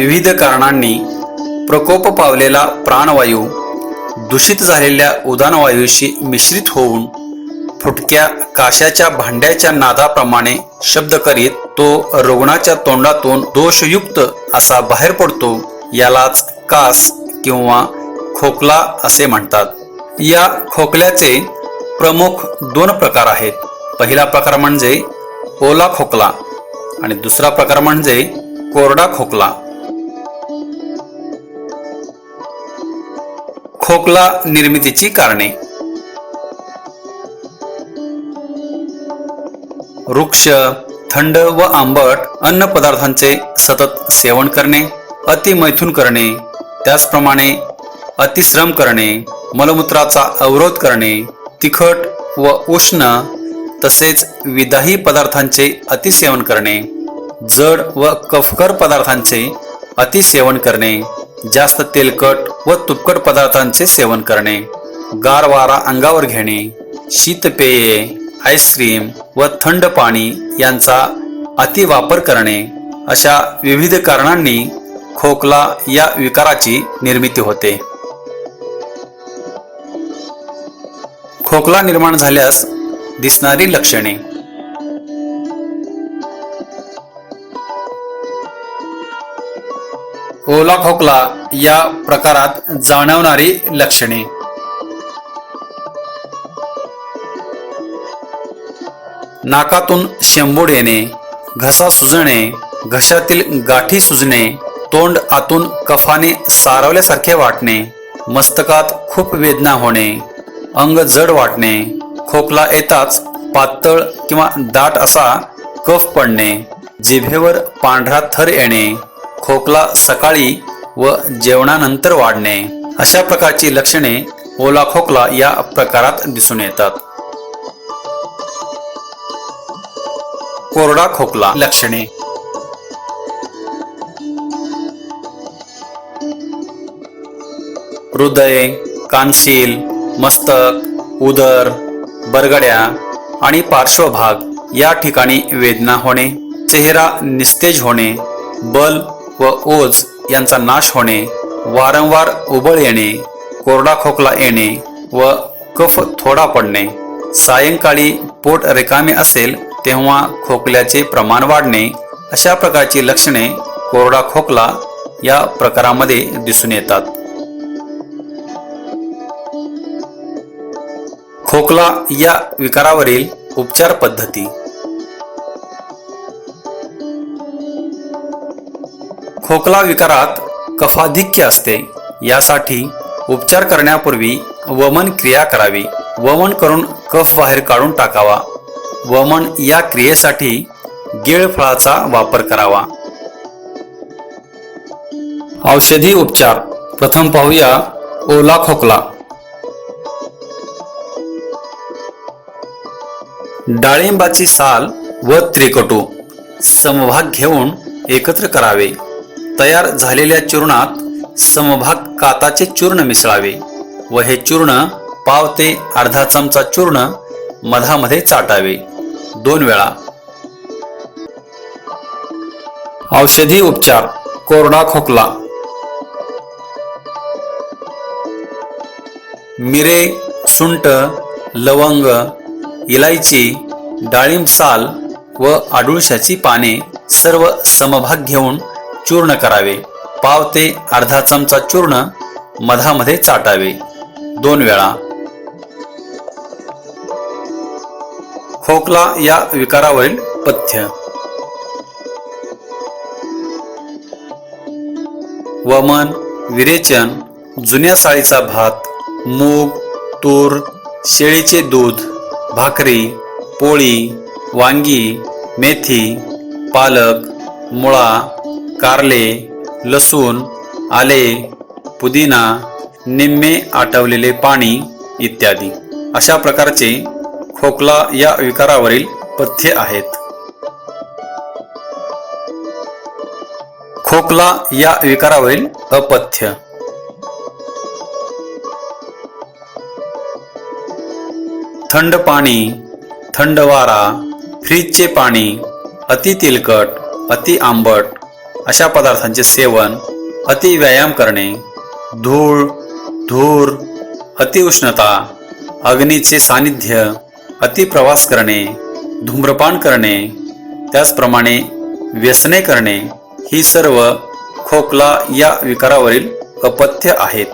विविध कारणांनी प्रकोप पावलेला प्राणवायू दूषित झालेल्या उदानवायूशी मिश्रित होऊन फुटक्या काशाच्या भांड्याच्या नादाप्रमाणे शब्द करीत तो रुग्णाच्या तोंडातून दोषयुक्त असा बाहेर पडतो। यालाच कास किंवा खोकला असे म्हणतात। या खोकल्याचे प्रमुख दोन प्रकार आहेत। पहिला प्रकार म्हणजे ओला खोकला आणि दुसरा प्रकार म्हणजे कोरडा खोकला। खोकला निर्मितीची कारणे। वृक्ष, थंड व आंबट अन्न पदार्थांचे सतत सेवन करणे, अतिमैथून करणे, त्याचप्रमाणे अतिश्रम करणे, मलमूत्राचा अवरोध करणे, तिखट व उष्ण तसेच विदाही पदार्थांचे अतिसेवन करणे, जड व कफकर पदार्थांचे अतिसेवन करणे, जास्त तेलकट व तुपकट पदार्थांचे सेवन करणे, गार वारा अंगावर घेणे, शीतपेये, आईस्क्रीम व थंड पाणी यांचा अतिवापर करणे अशा विविध कारणांनी खोकला या विकाराची निर्मिती होते। खोकला निर्माण झाल्यास दिसणारी लक्षणे। ओला खोकला या प्रकारात जाणवणारी लक्षणे। नाकातून शेंबूड येणे, घसा सुजणे, घशातील गाठी सुजणे, तोंड आतून कफाने सारवल्यासारखे वाटणे, मस्तकात खूप वेदना होणे, अंग जड वाटणे, खोकला येताच पातळ किंवा दाट असा कफ पडणे, जिभेवर पांढरा थर येणे, खोकला सकाळी व जेवणानंतर वाढणे अशा प्रकारची लक्षणे ओला खोकला या प्रकारात दिसून येतात। कोरडा खोकला लक्षणे। हृदय, कानशील, मस्तक, उदर, बरगड्या आणि पार्श्वभाग या ठिकाणी वेदना होणे, चेहरा निस्तेज होणे, बल व ओज यांचा नाश होणे, वारंवार उबळ येणे, कोरडा खोकला येणे व कफ थोडा पडणे, सायंकाळी पोट रिकामे असेल तेव्हा खोकल्याचे प्रमाण वाढणे अशा प्रकारची लक्षणे कोरडा खोकला या प्रकारामध्ये दिसून येतात। खोकला या विकारावरील उपचार पद्धती। खोकला विकारात कफाधिक्य असते, यासाठी उपचार करण्यापूर्वी वमन क्रिया करावी। वमन करून कफ बाहेर काढून टाकावा। वमन या क्रियेसाठी गिळ फळाचा वापर करावा। औषधी उपचार। प्रथम पाहूया ओला खोकला। डाळिंबाची साल व त्रिकटू समभाग घेऊन एकत्र करावे। तयार झालेल्या चूर्णात समभाग काताचे चूर्ण मिसळावे व हे चूर्ण पाव ते अर्धा चमचा चूर्ण मधामध्ये चाटावे 2 वेळा। औषधी उपचार। कोरडा खोकला। मिरे, सुंठ, लवंग, इलायची, डाळिंब साल व अडुळशाची पाने सर्व समभाग घेऊन चूर्ण करावे। पाव ते अर्धा चमचा चूर्ण मधामध्ये चाटावे 2 वेळा। खोकला या विकारावरील पथ्य। वमन, विरेचन, जुन्या साळीचा भात, मूग, तूर, शेळीचे दूध, भाकरी, पोळी, वांगी, मेथी, पालक, मुळा, कारले, लसूण, आले, पुदिना, निम्मे आटवलेले पाणी इत्यादी अशा प्रकारचे खोकला या विकारावरील पथ्ये आहेत। खोकला या विकारावरील अपथ्य। थंड पाणी, थंड वारा, फ्रीजचे पाणी, अति तेलकट, अति आंबट, अशा पदार्थांचे सेवन, अति व्यायाम करणे, धूळ, धूर, अतिउष्णता, अग्नीचे सानिध्य, अति प्रवास करणे, धूम्रपान करणे, त्याचप्रमाणे व्यसने करणे ही सर्व खोकला या विकारावरील अपथ्य आहेत.